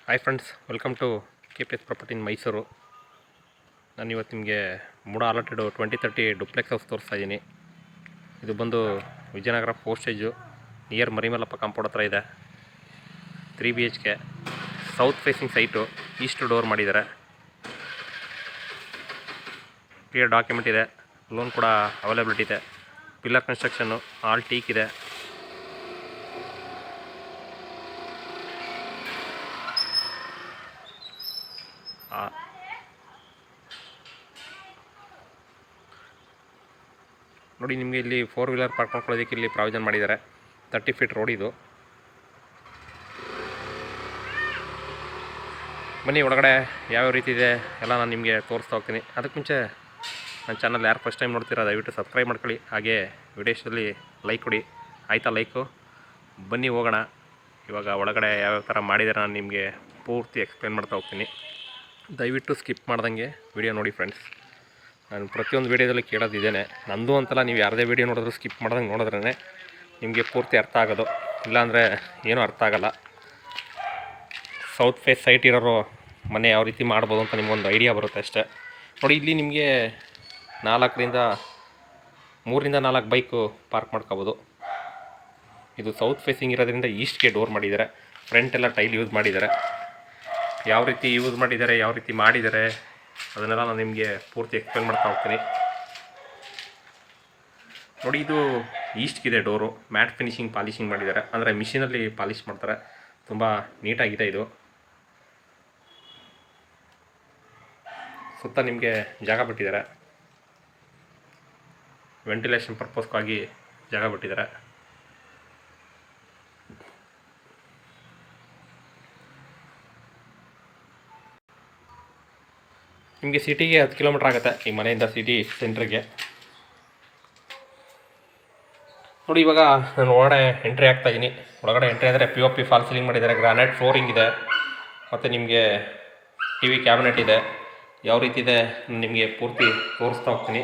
Hi friends, welcome to KPS property in Mysuru. ನಾನು ಇವತ್ತು ನಿಮಗೆ ಮೂಡ ಅಲಾಟೆಡು 2030 ಡುಪ್ಲೆಕ್ಸ್ ಹೌಸ್ ತೋರಿಸ್ತಾ ಇದ್ದೀನಿ. ಇದು ಬಂದು ವಿಜಯನಗರ ಪೋಸ್ಟೇಜು ನಿಯರ್ ಮರಿಮಲ್ಲಪ್ಪ ಕಾಂಪೌಂಡ್ ಹತ್ರ ಇದೆ. 3 BHK south facing site, East door ಮಾಡಿದ್ದಾರೆ. ಕ್ಲಿಯರ್ ಡಾಕ್ಯುಮೆಂಟ್ ಇದೆ, ಲೋನ್ ಕೂಡ ಅವೈಲೇಬಿಲಿಟಿ ಇದೆ. ಪಿಲ್ಲರ್ ಕನ್ಸ್ಟ್ರಕ್ಷನ್ನು ಆಲ್ ಟೀಕ್ ಇದೆ. ನೋಡಿ, ನಿಮಗೆ ಇಲ್ಲಿ 4 ವೀಲರ್ ಪಾರ್ಕ್ ಮಾಡ್ಕೊಳ್ಳೋದಕ್ಕೆ ಇಲ್ಲಿ ಪ್ರಾವಿಷನ್ ಮಾಡಿದ್ದಾರೆ. 30 ಫೀಟ್ ರೋಡ್ ಇದು. ಬನ್ನಿ, ಒಳಗಡೆ ಯಾವ್ಯಾವ ರೀತಿ ಇದೆ ಎಲ್ಲ ನಾನು ನಿಮಗೆ ತೋರಿಸ್ತಾ ಹೋಗ್ತೀನಿ. ಅದಕ್ಕೆ ಮುಂಚೆ ನನ್ನ ಚಾನಲ್ ಯಾರು ಫಸ್ಟ್ ಟೈಮ್ ನೋಡ್ತೀರಾ ದಯವಿಟ್ಟು ಸಬ್ಸ್ಕ್ರೈಬ್ ಮಾಡ್ಕೊಳ್ಳಿ. ಹಾಗೆ ವಿಡಿಯೋದಲ್ಲಿ ಲೈಕ್ ಕೊಡಿ. ಆಯಿತಾ ಲೈಕು? ಬನ್ನಿ ಹೋಗೋಣ. ಇವಾಗ ಒಳಗಡೆ ಯಾವ್ಯಾವ ಥರ ಮಾಡಿದ್ದಾರೆ ನಾನು ನಿಮಗೆ ಪೂರ್ತಿ ಎಕ್ಸ್ಪ್ಲೇನ್ ಮಾಡ್ತಾ ಹೋಗ್ತೀನಿ. ದಯವಿಟ್ಟು ಸ್ಕಿಪ್ ಮಾಡ್ದಂಗೆ ವಿಡಿಯೋ ನೋಡಿ ಫ್ರೆಂಡ್ಸ್. ನಾನು ಪ್ರತಿಯೊಂದು ವೀಡಿಯೋದಲ್ಲಿ ಕೇಳೋದಿದ್ದೇನೆ, ನಂದು ಅಂತಲ್ಲ, ನೀವು ಯಾರದೇ ವೀಡಿಯೋ ನೋಡಿದ್ರು ಸ್ಕಿಪ್ ಮಾಡ್ದಂಗೆ ನೋಡಿದ್ರೇ ನಿಮಗೆ ಪೂರ್ತಿ ಅರ್ಥ ಆಗೋದು. ಇಲ್ಲಾಂದರೆ ಏನೂ ಅರ್ಥ ಆಗೋಲ್ಲ. ಸೌತ್ ಫೇಸ್ ಸೈಟ್ ಇರೋರು ಮನೆ ಯಾವ ರೀತಿ ಮಾಡ್ಬೋದು ಅಂತ ನಿಮಗೊಂದು ಐಡಿಯಾ ಬರುತ್ತೆ ಅಷ್ಟೇ. ನೋಡಿ, ಇಲ್ಲಿ ನಿಮಗೆ 3ರಿಂದ 4 ಬೈಕು ಪಾರ್ಕ್ ಮಾಡ್ಕೋಬೋದು. ಇದು ಸೌತ್ ಫೇಸಿಂಗ್ ಇರೋದ್ರಿಂದ ಈಸ್ಟ್ಗೆ ಡೋರ್ ಮಾಡಿದ್ದಾರೆ. ಫ್ರಂಟ್ ಎಲ್ಲ ಟೈಲ್ ಯೂಸ್ ಮಾಡಿದ್ದಾರೆ. ಯಾವ ರೀತಿ ಯೂಸ್ ಮಾಡಿದ್ದಾರೆ, ಯಾವ ರೀತಿ ಮಾಡಿದ್ದಾರೆ ಅದನ್ನೆಲ್ಲ ನಾನು ನಿಮಗೆ ಪೂರ್ತಿ ಎಕ್ಸ್ಪ್ಲೇನ್ ಮಾಡ್ತಾ ಹೋಗ್ತೀನಿ. ನೋಡಿ, ಇದು ಈಸ್ಟ್ಗಿದೆ ಡೋರು. ಮ್ಯಾಟ್ ಫಿನಿಷಿಂಗ್ ಪಾಲಿಷಿಂಗ್ ಮಾಡಿದ್ದಾರೆ, ಅಂದರೆ ಮಿಷಿನಲ್ಲಿ ಪಾಲಿಷ್ ಮಾಡ್ತಾರೆ. ತುಂಬ ನೀಟಾಗಿದೆ ಇದು. ಸುತ್ತ ನಿಮಗೆ ಜಾಗ ಬಿಟ್ಟಿದ್ದಾರೆ, ವೆಂಟಿಲೇಷನ್ ಪರ್ಪಸ್ಗಾಗಿ ಜಾಗ ಬಿಟ್ಟಿದ್ದಾರೆ. ನಿಮಗೆ ಸಿಟಿಗೆ 10 ಕಿಲೋಮೀಟ್ರ್ ಆಗುತ್ತೆ ಈ ಮನೆಯಿಂದ ಸಿಟಿ ಸೆಂಟ್ರಿಗೆ. ನೋಡಿ, ಇವಾಗ ನಾನು ಒಳಗಡೆ ಎಂಟ್ರಿ ಆಗ್ತಾಯಿದ್ದೀನಿ. ಒಳಗಡೆ ಎಂಟ್ರಿ ಅಂದರೆ POP ಫಾಲ್ ಸೀಲಿಂಗ್ ಮಾಡಿದ್ದಾರೆ, ಗ್ರಾನೈಟ್ ಫ್ಲೋರಿಂಗ್ ಇದೆ, ಮತ್ತು ನಿಮಗೆ TV ಕ್ಯಾಬಿನೆಟ್ ಇದೆ. ಯಾವ ರೀತಿ ಇದೆ ನಿಮಗೆ ಪೂರ್ತಿ ತೋರಿಸ್ತಾ ಹೋಗ್ತೀನಿ.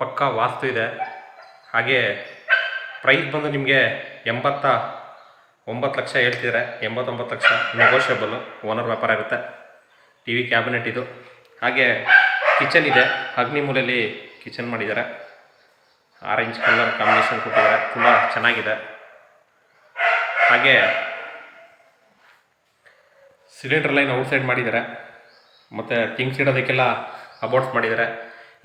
ಪಕ್ಕಾ ವಾಸ್ತು ಇದೆ. ಹಾಗೆ ಪ್ರೈಸ್ ಬಂದು ನಿಮಗೆ 89 ಲಕ್ಷ ಹೇಳ್ತಿದ್ದಾರೆ. 89 ಲಕ್ಷ ನೆಗೋಷಿಯಬಲ್ಲು, ಓನರ್ ವ್ಯಾಪಾರ ಇರುತ್ತೆ. TV ಕ್ಯಾಬಿನೆಟ್ ಇದು. ಹಾಗೆ ಕಿಚನ್ ಇದೆ, ಅಗ್ನಿ ಮೂಲೆಯಲ್ಲಿ ಕಿಚನ್ ಮಾಡಿದ್ದಾರೆ. ಆರೆಂಜ್ ಕಲರ್ ಕಾಂಬಿನೇಷನ್ ಕೊಟ್ಟಿದ್ದಾರೆ, ತುಂಬ ಚೆನ್ನಾಗಿದೆ. ಹಾಗೆ ಸಿಲಿಂಡರ್ ಲೈನ್ ಔಟ್ಸೈಡ್ ಮಾಡಿದ್ದಾರೆ, ಮತ್ತು ಥಿಂಗ್ಸ್ ಇಡೋದಕ್ಕೆಲ್ಲ ಅಬೌಟ್ಸ್ ಮಾಡಿದ್ದಾರೆ.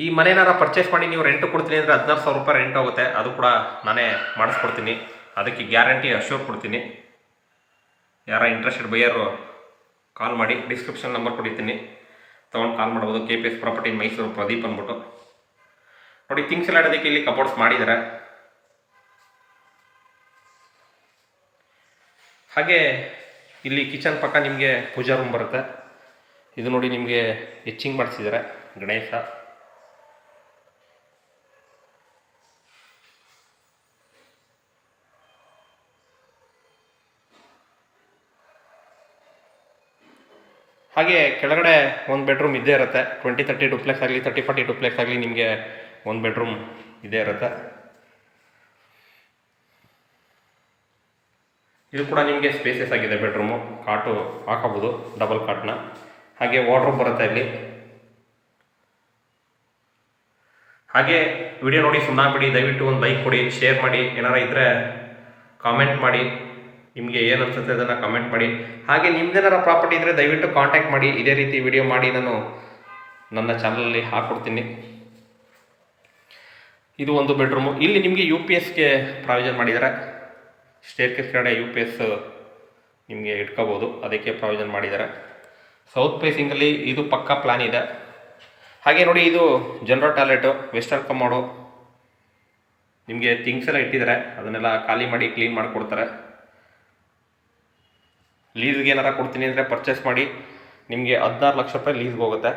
ಈ ಮನೆನಾರ ಪರ್ಚೇಸ್ ಮಾಡಿ ನೀವು ರೆಂಟ್ ಕೊಡ್ತೀನಿ ಅಂದರೆ 16,000 ರೂಪಾಯಿ ರೆಂಟ್ ಆಗುತ್ತೆ. ಅದು ಕೂಡ ನಾನೇ ಮಾಡಿಸ್ಕೊಡ್ತೀನಿ, ಅದಕ್ಕೆ ಗ್ಯಾರಂಟಿ ಅಶ್ಯೂರ್ ಕೊಡ್ತೀನಿ. ಯಾರ ಇಂಟ್ರೆಸ್ಟೆಡ್ ಬೈಯರು ಕಾಲ್ ಮಾಡಿ, ಡಿಸ್ಕ್ರಿಪ್ಷನ್ ನಂಬರ್ ಕೊಡಿತೀನಿ, ತೊಗೊಂಡು ಕಾಲ್ ಮಾಡ್ಬೋದು. KPS ಪ್ರಾಪರ್ಟಿ ಮೈಸೂರು, ಪ್ರದೀಪ್ ಅಂದ್ಬಿಟ್ಟು. ನೋಡಿ, ಥಿಂಗ್ಸ್ ಎಲ್ಲ ಇಡೋದಕ್ಕೆ ಇಲ್ಲಿ ಕಬೋರ್ಡ್ಸ್ ಮಾಡಿದ್ದಾರೆ. ಹಾಗೆ ಇಲ್ಲಿ ಕಿಚನ್ ಪಕ್ಕ ನಿಮಗೆ ಪೂಜಾ ರೂಮ್ ಬರುತ್ತೆ. ಇದು ನೋಡಿ, ನಿಮಗೆ ಎಚ್ಚಿಂಗ್ ಮಾಡಿಸಿದ್ದಾರೆ ಗಣೇಶ. ಹಾಗೆ ಕೆಳಗಡೆ 1 ಬೆಡ್ರೂಮ್ ಇದ್ದೇ ಇರುತ್ತೆ. 2030 ಡುಪ್ಲೆಕ್ಸ್ ಆಗಲಿ 3040 ಡುಪ್ಲೆಕ್ಸ್ ಆಗಲಿ ನಿಮಗೆ 1 ಬೆಡ್ರೂಮ್ ಇದೇ ಇರುತ್ತೆ. ಇದು ಕೂಡ ನಿಮಗೆ ಸ್ಪೇಸಸ್ ಆಗಿದೆ ಬೆಡ್ರೂಮು. ಕಾಟು ಹಾಕಬಹುದು, ಡಬಲ್ ಕಾಟ್ನ. ಹಾಗೆ ವಾರ್ಡ್ರೋಬ್ ಬರುತ್ತೆ ಇಲ್ಲಿ. ಹಾಗೆ ವಿಡಿಯೋ ನೋಡಿ ಸುಮ್ಮನಾಗ್ಬಿಡಿ, ದಯವಿಟ್ಟು ಒಂದು ಲೈಕ್ ಕೊಡಿ, ಶೇರ್ ಮಾಡಿ. ಏನಾರ ಇದ್ದರೆ ಕಾಮೆಂಟ್ ಮಾಡಿ, ನಿಮಗೆ ಏನು ಅನ್ಸುತ್ತೆ ಅದನ್ನು ಕಮೆಂಟ್ ಮಾಡಿ. ಹಾಗೆ ನಿಮ್ದೇನಾರ ಪ್ರಾಪರ್ಟಿ ಇದ್ದರೆ ದಯವಿಟ್ಟು ಕಾಂಟ್ಯಾಕ್ಟ್ ಮಾಡಿ. ಇದೇ ರೀತಿ ವಿಡಿಯೋ ಮಾಡಿ ನಾನು ನನ್ನ ಚಾನಲಲ್ಲಿ ಹಾಕ್ಕೊಡ್ತೀನಿ. ಇದು 1 ಬೆಡ್ರೂಮು. ಇಲ್ಲಿ ನಿಮಗೆ UPSಗೆ ಪ್ರಾವಿಷನ್ ಮಾಡಿದ್ದಾರೆ. ಸ್ಟೇರ್ಕೇಸ್ ಕಡೆ UPS ನಿಮಗೆ ಇಟ್ಕೋಬೋದು, ಅದಕ್ಕೆ ಪ್ರಾವಿಷನ್ ಮಾಡಿದ್ದಾರೆ. ಸೌತ್ ಫೇಸಿಂಗಲ್ಲಿ ಇದು ಪಕ್ಕಾ ಪ್ಲಾನ್ ಇದೆ. ಹಾಗೆ ನೋಡಿ, ಇದು ಜನರಲ್ ಟಾಯ್ಲೆಟು, ವೆಸ್ಟರ್ನ್ ಕಮೋಡು. ನಿಮಗೆ ಥಿಂಗ್ಸ್ ಎಲ್ಲ ಇಟ್ಟಿದ್ದಾರೆ, ಅದನ್ನೆಲ್ಲ ಖಾಲಿ ಮಾಡಿ ಕ್ಲೀನ್ ಮಾಡಿಕೊಡ್ತಾರೆ. ಲೀಸ್ಗೆ ಏನಾರ ಕೊಡ್ತೀನಿ ಅಂದರೆ ಪರ್ಚೇಸ್ ಮಾಡಿ, ನಿಮಗೆ 16 ಲಕ್ಷ ರೂಪಾಯಿ ಲೀಸ್ಗೆ ಹೋಗುತ್ತೆ.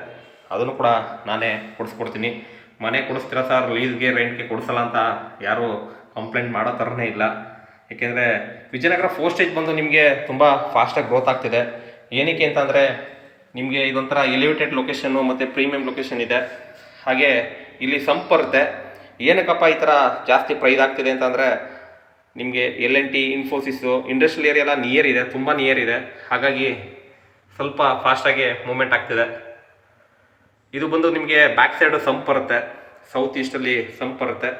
ಅದನ್ನು ಕೂಡ ನಾನೇ ಕೊಡಿಸ್ಕೊಡ್ತೀನಿ. ಮನೆ ಕೊಡಿಸ್ತೀರ ಸರ್, ಲೀಸ್ಗೆ ರೆಂಟ್ಗೆ ಕೊಡಿಸಲ್ಲ ಅಂತ ಯಾರೂ ಕಂಪ್ಲೇಂಟ್ ಮಾಡೋ ಥರನೇ ಇಲ್ಲ. ಏಕೆಂದರೆ ವಿಜಯನಗರ ಪೋಸ್ಟೇಜ್ ಬಂದು ನಿಮಗೆ ತುಂಬ ಫಾಸ್ಟಾಗಿ ಗ್ರೋತ್ ಆಗ್ತಿದೆ. ಏನಕ್ಕೆ ಅಂತಂದರೆ ನಿಮಗೆ ಇದೊಂಥರ ಎಲಿವೇಟೆಡ್ ಲೊಕೇಶನ್ನು ಮತ್ತು ಪ್ರೀಮಿಯಂ ಲೊಕೇಶನ್ ಇದೆ. ಹಾಗೆ ಇಲ್ಲಿ ಸಂಪ್ ಬರುತ್ತೆ. ಏನಕ್ಕಪ್ಪ ಈ ಥರ ಜಾಸ್ತಿ ಪ್ರೈಸ್ ಆಗ್ತಿದೆ ಅಂತಂದರೆ ನಿಮಗೆ LNT, ಇನ್ಫೋಸಿಸ್ಸು, ಇಂಡಸ್ಟ್ರಿಯಲ್ ಏರಿಯಾ ಎಲ್ಲ ನಿಯರ್ ಇದೆ, ತುಂಬ ನಿಯರ್ ಇದೆ. ಹಾಗಾಗಿ ಸ್ವಲ್ಪ ಫಾಸ್ಟಾಗಿ ಮೂವ್ಮೆಂಟ್ ಆಗ್ತಿದೆ. ಇದು ಬಂದು ನಿಮಗೆ ಬ್ಯಾಕ್ ಸೈಡು ಸಂಪ್ ಬರುತ್ತೆ, ಸೌತ್ ಈಸ್ಟಲ್ಲಿ ಸಂಪ್ ಬರುತ್ತೆ.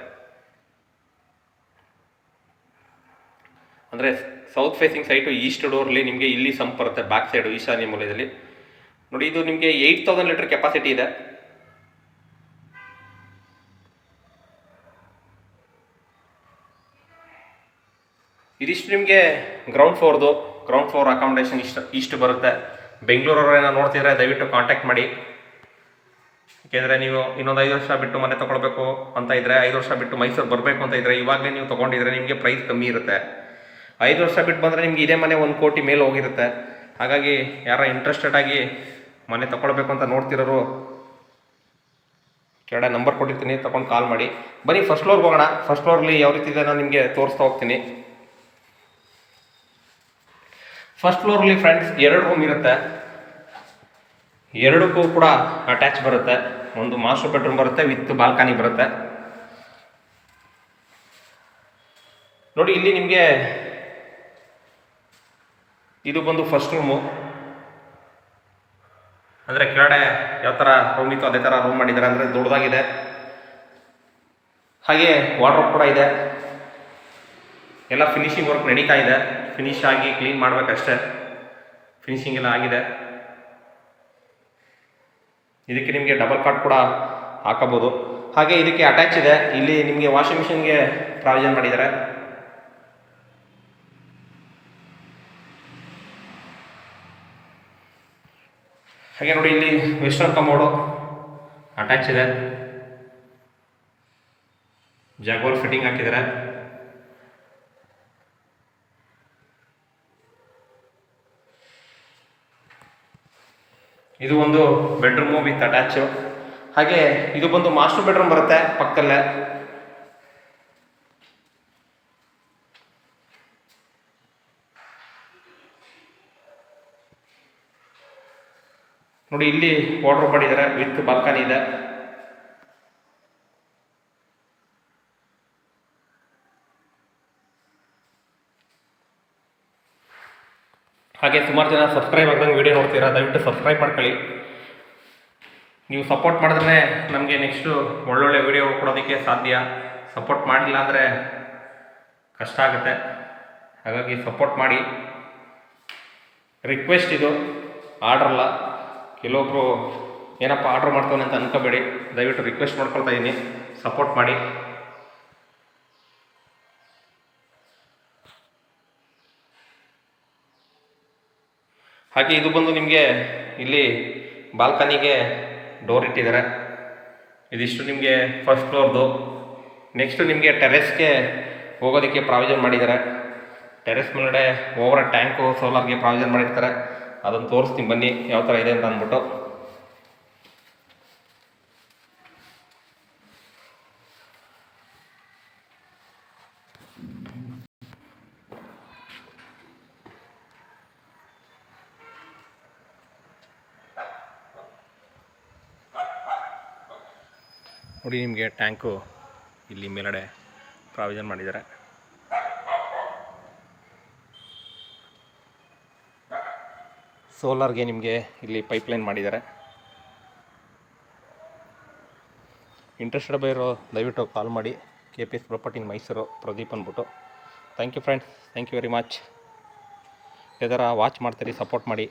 ಅಂದರೆ ಸೌತ್ ಫೇಸಿಂಗ್ ಸೈಟು ಈಸ್ಟ್ ಡೋರ್ಲಿ ನಿಮಗೆ ಇಲ್ಲಿ ಸಂಪ್ ಬರುತ್ತೆ, ಬ್ಯಾಕ್ ಸೈಡು ಈಶಾನ್ಯ ಮೂಲದಲ್ಲಿ. ನೋಡಿ, ಇದು ನಿಮಗೆ 8000 ಲೀಟರ್ ಕೆಪಾಸಿಟಿ ಇದೆ. ಇದಿಷ್ಟು ನಿಮಗೆ ಗ್ರೌಂಡ್ ಫ್ಲೋರ್ ಅಕಾಮಿಡೇಷನ್ ಇಷ್ಟು ಬರುತ್ತೆ. ಬೆಂಗಳೂರವರೇನೋ ನೋಡ್ತಿದ್ರೆ ದಯವಿಟ್ಟು ಕಾಂಟ್ಯಾಕ್ಟ್ ಮಾಡಿ. ಏಕೆಂದರೆ ನೀವು ಇನ್ನೊಂದು 5 ವರ್ಷ ಬಿಟ್ಟು ಮನೆ ತೊಗೊಳ್ಬೇಕು ಅಂತ ಇದ್ದರೆ, 5 ವರ್ಷ ಬಿಟ್ಟು ಮೈಸೂರು ಬರಬೇಕು ಅಂತ ಇದ್ದರೆ, ಇವಾಗಲೇ ನೀವು ತೊಗೊಂಡಿದ್ರೆ ನಿಮಗೆ ಪ್ರೈಸ್ ಕಮ್ಮಿ ಇರುತ್ತೆ. 5 ವರ್ಷ ಬಿಟ್ಟು ಬಂದರೆ ನಿಮ್ಗೆ ಇದೇ ಮನೆ 1 ಕೋಟಿ ಮೇಲೆ ಹೋಗಿರುತ್ತೆ. ಹಾಗಾಗಿ ಯಾರ ಇಂಟ್ರೆಸ್ಟೆಡ್ ಆಗಿ ಮನೆ ತೊಗೊಳ್ಬೇಕು ಅಂತ ನೋಡ್ತಿರೋರು ಕೆಳಗಡೆ ನಂಬರ್ ಕೊಟ್ಟಿರ್ತೀನಿ, ತೊಗೊಂಡು ಕಾಲ್ ಮಾಡಿ. ಬನ್ನಿ ಫಸ್ಟ್ ಫ್ಲೋರ್ಗೆ ಹೋಗೋಣ. ಫಸ್ಟ್ ಫ್ಲೋರ್ಲಿ ಯಾವ ರೀತಿ ಇದೆ ನಾನು ನಿಮಗೆ ತೋರಿಸ್ತಾ ಹೋಗ್ತೀನಿ. ಫಸ್ಟ್ ಫ್ಲೋರ್ಲಿ ಫ್ರೆಂಡ್ಸ್ 2 ರೂಮ್ ಇರುತ್ತೆ. 2ಕ್ಕೂ ಕೂಡ ಅಟ್ಯಾಚ್ ಬರುತ್ತೆ. ಒಂದು ಮಾಸ್ಟರ್ ಬೆಡ್ರೂಮ್ ಬರುತ್ತೆ, ವಿತ್ ಬಾಲ್ಕನಿ ಬರುತ್ತೆ. ನೋಡಿ, ಇಲ್ಲಿ ನಿಮಗೆ ಇದು ಬಂದು ಫಸ್ಟ್ ರೂಮು. ಅಂದರೆ ಕೆಳಗಡೆ ಯಾವ ಥರ ರೂಮ್ ಇತ್ತು ಅದೇ ಥರ ರೂಮ್ ಮಾಡಿದ್ದಾರೆ. ಅಂದರೆ ದೊಡ್ಡದಾಗಿದೆ. ಹಾಗೆ ವಾರ್ಡ್ರೋಬ್ ಕೂಡ ಇದೆ. ಎಲ್ಲ ಫಿನಿಶಿಂಗ್ ವರ್ಕ್ ನಡೀತಾ ಇದೆ. ಫಿನಿಶ್ ಆಗಿ ಕ್ಲೀನ್ ಮಾಡಬೇಕಷ್ಟೇ. ಫಿನಿಶಿಂಗ್ ಎಲ್ಲ ಆಗಿದೆ. ಇದಕ್ಕೆ ನಿಮಗೆ ಡಬಲ್ ಕಾಟ್ ಕೂಡ ಹಾಕಬಹುದು. ಹಾಗೆ ಇದಕ್ಕೆ ಅಟ್ಯಾಚ್ ಇದೆ. ಇಲ್ಲಿ ನಿಮಗೆ ವಾಷಿಂಗ್ ಮಿಷಿನ್ಗೆ ಪ್ರಾವಿಷನ್ ಮಾಡಿದ್ದಾರೆ. ಹಾಗೆ ನೋಡಿ, ಇಲ್ಲಿ ವೆಸ್ಟರ್ನ್ ಕಮೋಡು ಅಟ್ಯಾಚ್ ಇದೆ. ಜಾಗ್ವಾರ್ ಫಿಟ್ಟಿಂಗ್ ಹಾಕಿದ್ದಾರೆ. ಇದು ಒಂದು ಬೆಡ್ರೂಮು ವಿತ್ ಅಟ್ಯಾಚು. ಹಾಗೆ ಇದು ಬಂದು ಮಾಸ್ಟರ್ ಬೆಡ್ರೂಮ್ ಬರುತ್ತೆ ಪಕ್ಕದಲ್ಲೇ. ನೋಡಿ, ಇಲ್ಲಿ ವಾರ್ಡ್ರೋಬ್ ಮಾಡಿದ್ದಾರೆ, ವಿತ್ ಬಾಲ್ಕನಿ ಇದೆ. ಹಾಗೆ ಸುಮಾರು ಜನ ಸಬ್ಸ್ಕ್ರೈಬ್ ಆಗ್ದಂಗೆ ವಿಡಿಯೋ ನೋಡ್ತೀರಾ, ದಯವಿಟ್ಟು ಸಬ್ಸ್ಕ್ರೈಬ್ ಮಾಡ್ಕೊಳ್ಳಿ. ನೀವು ಸಪೋರ್ಟ್ ಮಾಡಿದ್ರೆ ನಮಗೆ ನೆಕ್ಸ್ಟು ಒಳ್ಳೊಳ್ಳೆ ವಿಡಿಯೋ ಕೊಡೋದಕ್ಕೆ ಸಾಧ್ಯ. ಸಪೋರ್ಟ್ ಮಾಡಿಲ್ಲ ಅಂದರೆ ಕಷ್ಟ ಆಗುತ್ತೆ. ಹಾಗಾಗಿ ಸಪೋರ್ಟ್ ಮಾಡಿ. ರಿಕ್ವೆಸ್ಟ್ ಇದು, ಆರ್ಡ್ರಲ್ಲ. ಕೆಲವೊಬ್ಬರು ಏನಪ್ಪ ಆರ್ಡ್ರ್ ಮಾಡ್ತಾನೆ ಅಂತ ಅನ್ಕೋಬೇಡಿ. ದಯವಿಟ್ಟು ರಿಕ್ವೆಸ್ಟ್ ಮಾಡ್ಕೊಳ್ತಾ ಇದ್ದೀನಿ, ಸಪೋರ್ಟ್ ಮಾಡಿ. ಹಾಗೆ ಇದು ಬಂದು ನಿಮಗೆ ಇಲ್ಲಿ ಬಾಲ್ಕನಿಗೆ ಡೋರ್ ಇಟ್ಟಿದ್ದಾರೆ. ಇದಿಷ್ಟು ನಿಮಗೆ ಫಸ್ಟ್ ಫ್ಲೋರ್ದು. ನೆಕ್ಸ್ಟು ನಿಮಗೆ ಟೆರೆಸ್ಗೆ ಹೋಗೋದಕ್ಕೆ ಪ್ರಾವಿಷನ್ ಮಾಡಿದ್ದಾರೆ. ಟೆರೆಸ್ ಮೇಲ್ಗಡೆ ಓವರ್ ಟ್ಯಾಂಕು ಸೋಲಾರ್ಗೆ ಪ್ರಾವಿಷನ್ ಮಾಡಿರ್ತಾರೆ. ಅದನ್ನು ತೋರಿಸ್ತೀನಿ ಬನ್ನಿ ಯಾವ ಥರ ಇದೆ ಅಂತ ಅಂದ್ಬಿಟ್ಟು. ನೋಡಿ, ನಿಮಗೆ ಟ್ಯಾಂಕು ಇಲ್ಲಿ ಮೇಲ್ಗಡೆ ಪ್ರಾವಿಷನ್ ಮಾಡಿದ್ದಾರೆ. ಸೋಲಾರ್ಗೆ ನಿಮಗೆ ಇಲ್ಲಿ ಪೈಪ್ಲೈನ್ ಮಾಡಿದ್ದಾರೆ. ಇಂಟ್ರೆಸ್ಟೆಡ್ ಬೈರೋ ದಯವಿಟ್ಟು ಕಾಲ್ ಮಾಡಿ. KPS property in Mysuru, Pradeep ಅಂದ್ಬಿಟ್ಟು. Thank you friends, thank you very much. ಇದೇ ಥರ ವಾಚ್ ಮಾಡ್ತೀರಿ, ಸಪೋರ್ಟ್ ಮಾಡಿ.